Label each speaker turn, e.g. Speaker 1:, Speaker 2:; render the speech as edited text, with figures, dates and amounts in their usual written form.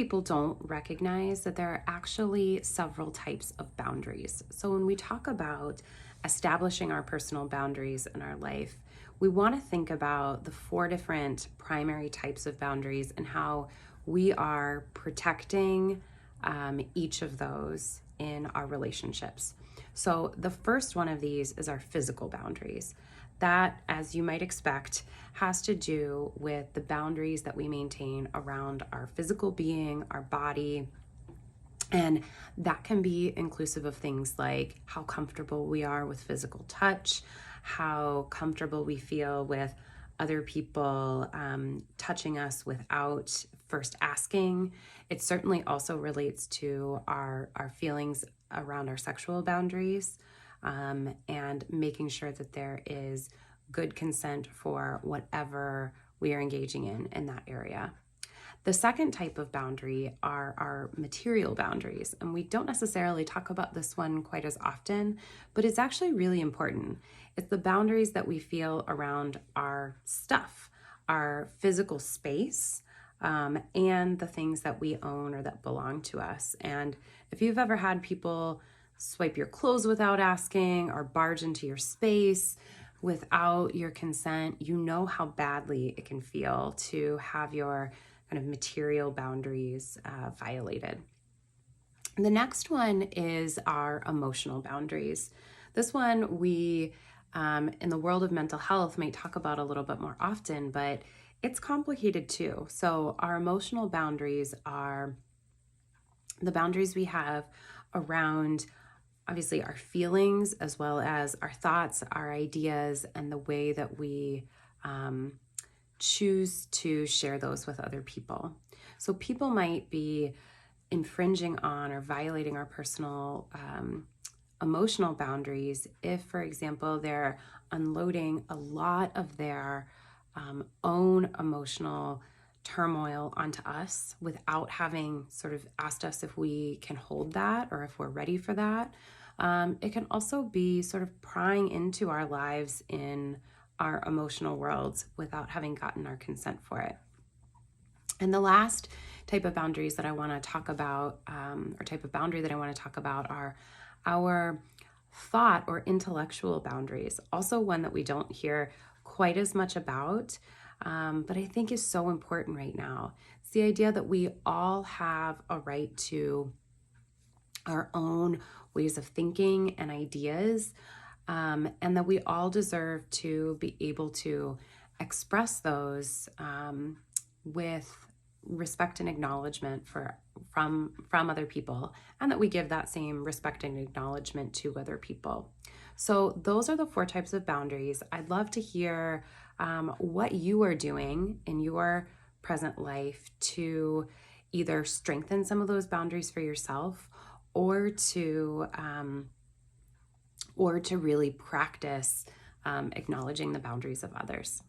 Speaker 1: people don't recognize that there are actually several types of boundaries. So when we talk about establishing our personal boundaries in our life, we want to think about the four different primary types of boundaries and how we are protecting each of those in our relationships. So the first one of these is our physical boundaries. That, as you might expect, has to do with the boundaries that we maintain around our physical being, our body, and that can be inclusive of things like how comfortable we are with physical touch, how comfortable we feel with other people touching us without first asking. It certainly also relates to our feelings around our sexual boundaries, and making sure that there is good consent for whatever we are engaging in that area. The second type of boundary are our material boundaries, and we don't necessarily talk about this one quite as often, but it's actually really important. It's the boundaries that we feel around our stuff, our physical space, and the things that we own or that belong to us. And if you've ever had people swipe your clothes without asking or barge into your space without your consent, you know how badly it can feel to have your kind of material boundaries violated. The next one is our emotional boundaries. This one we, in the world of mental health, might talk about a little bit more often, but it's complicated too. So our emotional boundaries are the boundaries we have around obviously our feelings as well as our thoughts, our ideas, and the way that we choose to share those with other people. So people might be infringing on or violating our personal emotional boundaries if, for example, they're unloading a lot of their own emotional turmoil onto us without having sort of asked us if we can hold that or if we're ready for that. It can also be sort of prying into our lives in our emotional worlds without having gotten our consent for it. And the last type of boundaries that I want to talk about, or type of boundary that I want to talk about, are our thought or intellectual boundaries. Also one that we don't hear quite as much about, but I think is so important right now. It's the idea that we all have a right to our own ways of thinking and ideas, and that we all deserve to be able to express those with respect and acknowledgement from other people, and that we give that same respect and acknowledgement to other people. So those are the four types of boundaries. I'd love to hear what you are doing in your present life to either strengthen some of those boundaries for yourself or to really practice acknowledging the boundaries of others.